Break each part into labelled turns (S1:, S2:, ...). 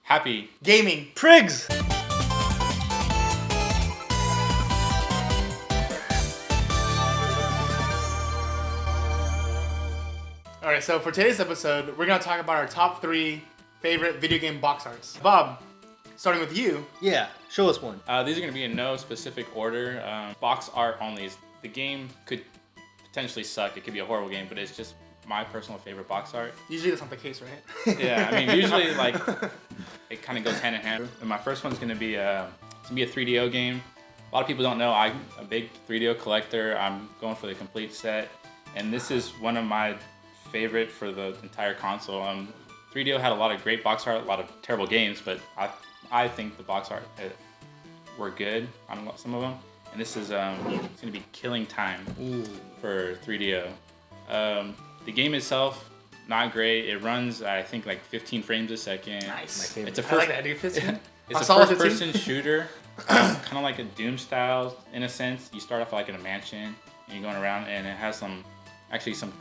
S1: Happy.
S2: Gaming.
S3: Prigs!
S2: Alright, so for today's episode, we're going to talk about our top 3 favorite video game box arts. Bob, starting with you.
S3: Yeah, show us one.
S1: These are going to be in no specific order. Box art only. The game could potentially suck. It could be a horrible game, but it's just my personal favorite box art.
S2: Usually that's not the case, right?
S1: Yeah, I mean, usually like it kind of goes hand in hand. And my first one's going to be a 3DO game. A lot of people don't know I'm a big 3DO collector. I'm going for the complete set, and this is one of my favorite for the entire console. 3DO had a lot of great box art, a lot of terrible games, but I think the box art were good on some of them. And this is it's gonna be killing time for 3DO. The game itself, not great. It runs, I think, like 15 frames a second.
S2: Nice.
S3: My favorite.
S2: It's a first, I like that, dude. 15.
S1: It's a
S2: Solid
S1: first-person shooter, kind of like a Doom style in a sense. You start off like in a mansion, and you're going around, and it has some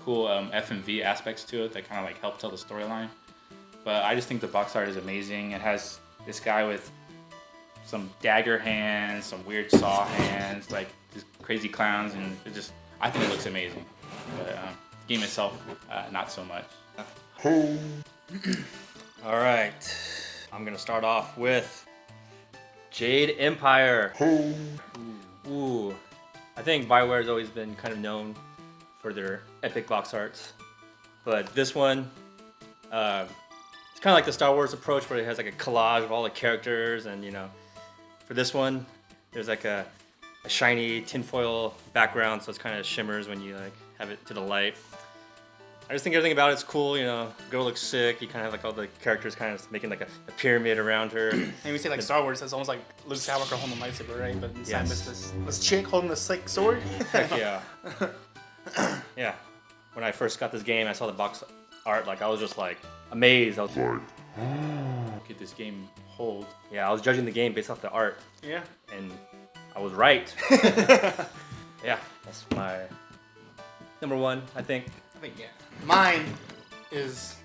S1: cool FMV aspects to it that kind of like help tell the storyline. But I just think the box art is amazing. It has this guy with some dagger hands, some weird saw hands, like these crazy clowns, and I think it looks amazing. But the game itself, not so much.
S3: All right, I'm gonna start off with Jade Empire. Ooh, I think BioWare has always been kind of known for their epic box arts, but this one, it's kind of like the Star Wars approach, where it has like a collage of all the characters, and for this one, there's like a shiny tinfoil background, so it's kind of shimmers when you like have it to the light. I just think everything about it's cool. Girl looks sick. You kind of have like all the characters kind of making like a pyramid around her.
S2: And we say like Star Wars, it's almost like Luke Skywalker holding the lightsaber, right? But inside
S3: Yes.
S2: this chick holding this like sword.
S3: Heck yeah. Yeah. When I first got this game, I saw the box art. Like I was just like amazed. I was like,
S1: Could this game hold?
S3: yeah, I was judging the game based off the art,
S2: Yeah.
S3: and I was right. Yeah, that's my number one, I think.
S2: I think, yeah. Mine is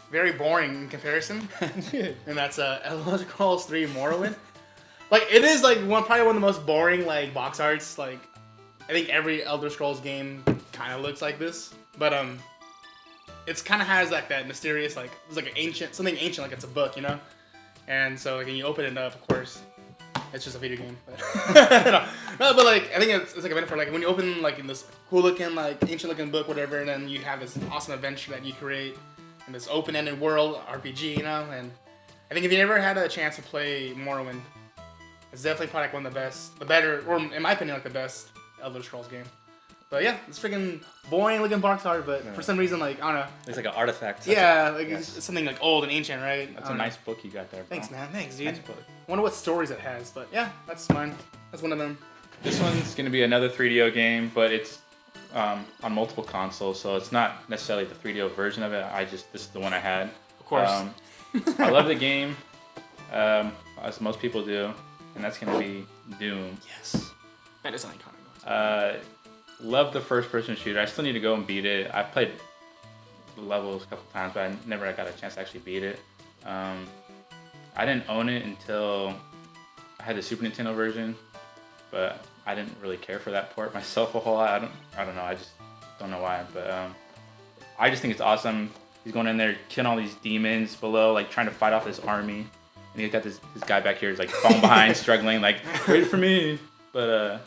S2: very boring in comparison, and that's Elder Scrolls 3 Morrowind. Like, it is like probably one of the most boring like box arts. Like, I think every Elder Scrolls game kind of looks like this, but it's kind of has like that mysterious like it's like something ancient, like it's a book, And so like when you open it up, of course, it's just a video game. But no, but like I think it's like a metaphor. Like when you open like in this cool looking like ancient looking book, whatever, and then you have this awesome adventure that you create in this open ended world RPG, And I think if you never had a chance to play Morrowind, it's definitely probably like one of the better, or in my opinion, like the best Elder Scrolls game. But yeah, it's freaking boring looking box art, but for some reason, like, I don't know.
S3: It's like an artifact.
S2: Yeah, like
S3: yes.
S2: it's something like old and ancient, right?
S1: That's a nice book you got there, bro.
S2: Thanks, man. Thanks, dude.
S1: Nice book.
S2: Wonder what stories it has, but yeah, that's mine. That's one of them.
S1: This one's going to be another 3DO game, but it's on multiple consoles, so it's not necessarily the 3DO version of it. This is the one I had.
S2: Of course.
S1: I love the game, as most people do, and that's going to be Doom.
S2: Yes. That is an iconic.
S1: Love the first-person shooter. I still need to go and beat it. I've played the levels a couple times, but I never got a chance to actually beat it. I didn't own it until I had the Super Nintendo version, but I didn't really care for that port myself a whole lot. I don't know. I just don't know why, but I just think it's awesome. He's going in there, killing all these demons below, like trying to fight off this army, and he's got this guy back here, who's like falling behind, struggling, like wait for me. But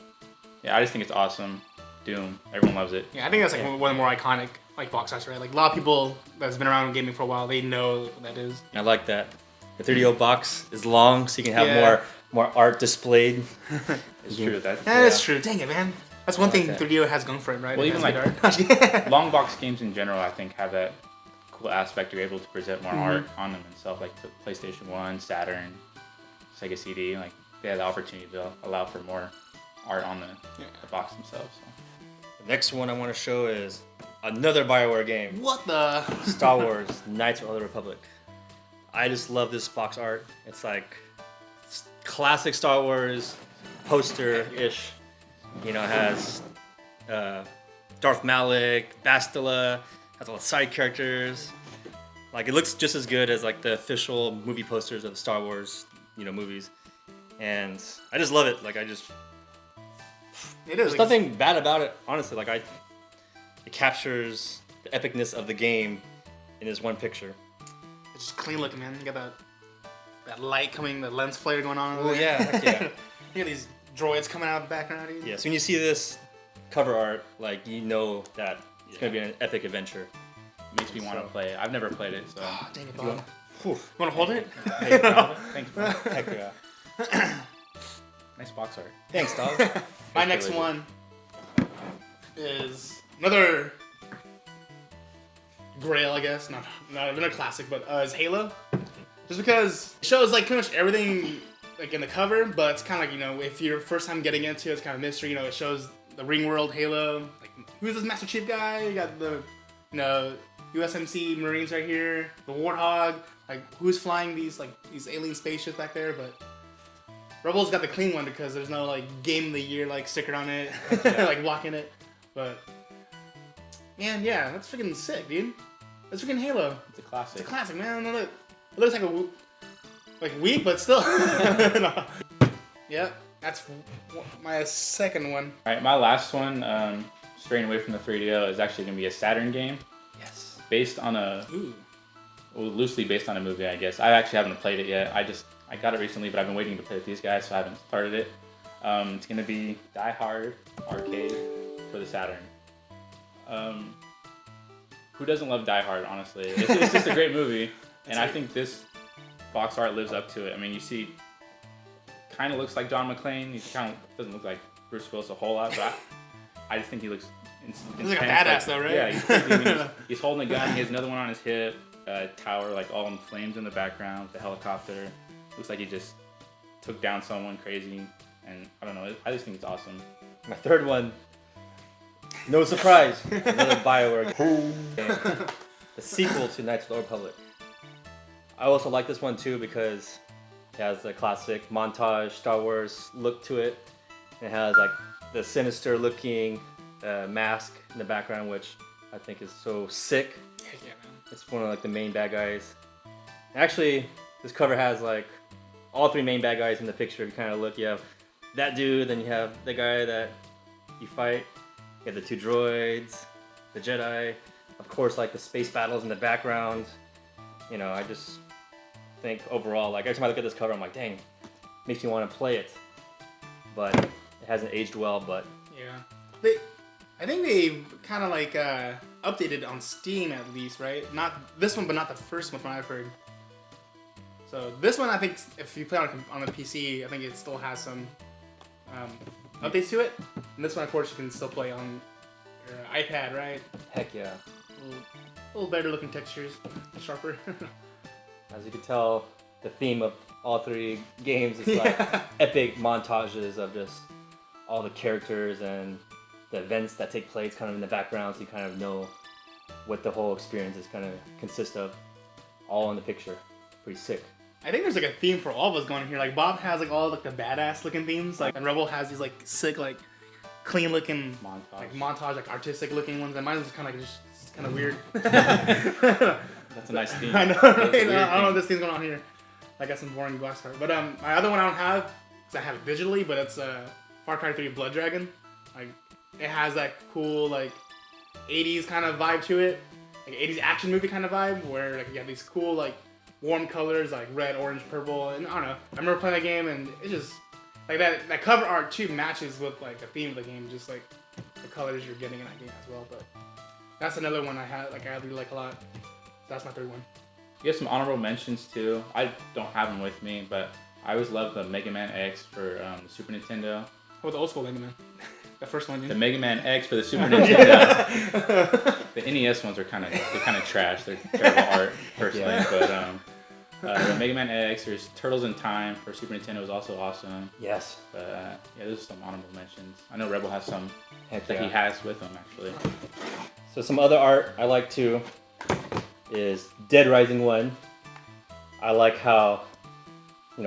S1: yeah, I just think it's awesome. Doom, everyone loves it.
S2: Yeah, I think that's like one of the more iconic like box arts, right? Like a lot of people that's been around gaming for a while, they know what that is.
S3: I like that. The 3DO box is long, so you can have more art displayed.
S1: It's true.
S2: That's true. Dang it, man. That's one thing
S3: that.
S2: 3DO has going for it, right?
S1: Well,
S2: It
S1: even
S2: has good art.
S1: long box games in general, I think, have that cool aspect. You're able to present more art on them and stuff, like the PlayStation 1, Saturn, Sega CD. Like they had the opportunity to allow for more art on the box themselves. So.
S3: The next one I want to show is another BioWare game.
S2: What the?
S3: Star Wars Knights of the Republic. I just love this box art. It's like classic Star Wars poster-ish. It has Darth Malak, Bastila, has all the side characters. Like it looks just as good as like the official movie posters of Star Wars, movies. And I just love it. Like
S2: It is.
S3: there's
S2: Like,
S3: nothing bad about it, honestly. Like it captures the epicness of the game in this one picture.
S2: it's just clean looking, man. You got that light coming, the lens flare going on.
S3: Oh yeah, heck yeah.
S2: You got these droids coming out of the background. Dude.
S3: Yeah, so when you see this cover art, like you know that it's gonna be an epic adventure.
S1: Makes me want to play it. I've never played it, so.
S2: Oh, dang it, Bob.
S3: Whew.
S2: You want to hold it?
S1: Hey, thanks, bro.
S3: Heck yeah.
S1: Nice box art.
S3: Thanks, dog.
S2: My next one is another Grail, I guess. Not a classic, but is Halo. Just because it shows like pretty much everything like in the cover, but it's kind of like, if you're first time getting into it, it's kind of mystery. It shows the ring world Halo. Like, who's this Master Chief guy? You got the, USMC Marines right here, the Warthog. Like, who's flying these alien spaceships back there? But Rebels got the clean one because there's no like Game of the Year like sticker on it, like blocking it. But man, yeah, that's freaking sick, dude. That's freaking Halo.
S1: It's a classic.
S2: It's a classic, man. No, look. It looks like weak, but still. No. Yep, that's my second one.
S1: All right, my last one, straying away from the 3DO, is actually going to be a Saturn game.
S3: Yes.
S1: Based on loosely based on a movie, I guess. I actually haven't played it yet. I got it recently, but I've been waiting to play with these guys, so I haven't started it. It's going to be Die Hard Arcade for the Saturn. Who doesn't love Die Hard, honestly? It's just a great movie, and I think this box art lives up to it. I mean, you see, kind of looks like John McClane. He kind of doesn't look like Bruce Willis a whole lot, but I just think he looks
S2: He's like a badass, though, right?
S1: Yeah, he's crazy. I mean, he's holding a gun. He has another one on his hip. Tower, like all in flames in the background. The helicopter. Looks like he just took down someone crazy. And I don't know. I just think it's awesome.
S3: My third one, no surprise, another BioWare game. The sequel to Knights of the Old Republic. I also like this one too because it has the classic montage Star Wars look to it. It has like the sinister looking mask in the background, which I think is so sick.
S2: Yeah, man.
S3: It's one of like the main bad guys. Actually, this cover has like all three main bad guys in the picture. If you kind of look, you have that dude, then you have the guy that you fight. You have the two droids, the Jedi, of course, like the space battles in the background. I just think overall, like every time I look at this cover, I'm like, dang, makes me want to play it. But it hasn't aged well. But
S2: yeah, I think they kind of like updated on Steam at least, right? Not this one, but not the first one from what I've heard. So this one, I think, if you play on the PC, I think it still has some updates to it. And this one, of course, you can still play on your iPad, right?
S3: heck yeah.
S2: A little better looking textures, sharper.
S3: As you can tell, the theme of all three games is like epic montages of just all the characters and the events that take place kind of in the background, so you kind of know what the whole experience is kind of consist of, all in the picture. Pretty sick.
S2: I think there's like a theme for all of us going in here. Like Bob has like all like the badass looking themes, like and Rebel has these like sick like clean looking montage like artistic looking ones, and mine is kind of like just kind of weird.
S1: That's a nice theme.
S2: I know, right? I don't know what this thing's going on here. I got some boring box art, but my other one I don't have because I have it digitally, but it's Far Cry 3 Blood Dragon. Like it has that cool like 80s kind of vibe to it, like 80s action movie kind of vibe where like you have these cool like warm colors like red, orange, purple, and I don't know. I remember playing that game and it just like that cover art too matches with like the theme of the game, just like the colors you're getting in that game as well. But that's another one I really like a lot. So that's my third one.
S1: You have some honorable mentions too. I don't have them with me, but I always loved the Mega Man X for the Super Nintendo.
S2: How about the old school Mega Man? The first one,
S1: The Mega Man X for the Super Nintendo. The NES ones are kind of trash. They're terrible art, personally.
S3: Yeah.
S1: But the Mega Man X, there's Turtles in Time for Super Nintendo was also awesome.
S3: Yes.
S1: But yeah, those are some honorable mentions. I know Rebel has some
S3: Heck
S1: that
S3: yeah.
S1: he has with him actually.
S3: So some other art I like too is Dead Rising 1. I like how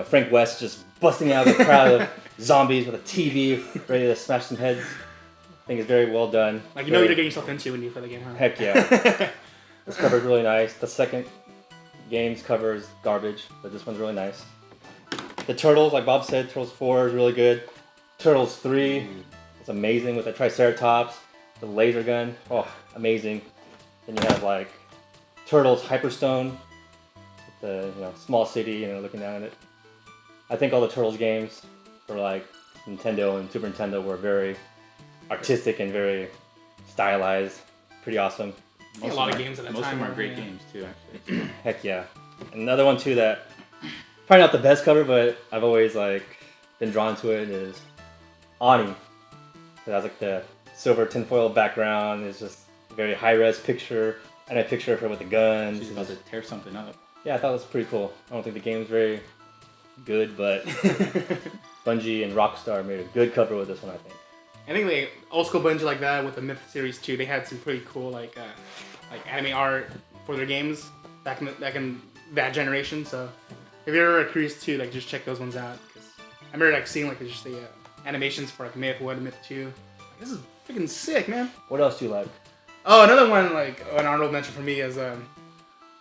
S3: Frank West just busting out of a crowd of zombies with a TV ready to smash some heads. I think it's very well done.
S2: Like what you're getting yourself into when you play the game, huh?
S3: Heck yeah. This cover is really nice. The second games covers garbage, but this one's really nice. The Turtles, like Bob said, Turtles 4 is really good. Turtles 3 is amazing with the Triceratops, the laser gun. Oh, amazing. Then you have like Turtles Hyperstone, with the small city, looking down at it. I think all the Turtles games for like Nintendo and Super Nintendo were very artistic and very stylized. Pretty awesome.
S2: A lot of games at that
S1: Most
S2: time
S1: of them
S2: were,
S1: are great
S2: yeah.
S1: games too, actually.
S3: Heck yeah. Another one too that probably not the best cover, but I've always like been drawn to it is Ani. It has like the silver tinfoil background. It's just a very high res picture, and a picture of her with the guns.
S1: She's about to tear something up.
S3: Yeah, I thought it was pretty cool. I don't think the game was very good, but Bungie and Rockstar made a good cover with this one, I think.
S2: I think they old school Bungie like that with the Myth series too. They had some pretty cool like anime art for their games back in that generation. So if you're ever curious too, like just check those ones out. Cause I remember like seeing like just the animations for like Myth 1 and Myth 2. Like, this is freaking sick, man.
S3: What else do you like?
S2: Oh, another one like an honorable mention for me is a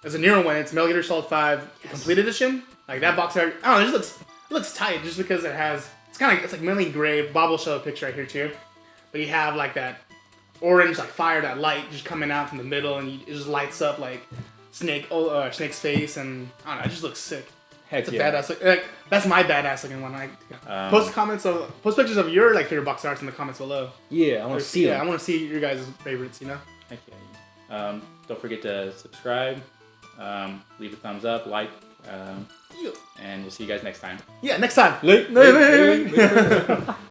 S2: newer one. It's Metal Gear Solid 5 Complete Edition. Like that box art, I don't know, it just looks tight just because it has. It's like mainly gray. Bob will show a picture right here too. But you have like that orange like fire, that light just coming out from the middle, and it just lights up like Snake's face, and I don't know, it just looks sick.
S3: Heck
S2: It's a
S3: yeah.
S2: badass. Like that's my badass looking one. Post pictures of your like favorite box arts in the comments below.
S3: Yeah, I want to see
S2: Yeah,
S3: them.
S2: I want to see your guys' favorites.
S1: Heck yeah. Don't forget to subscribe, leave a thumbs up, like, and we'll see you guys next time.
S2: Yeah, next time.
S3: Late.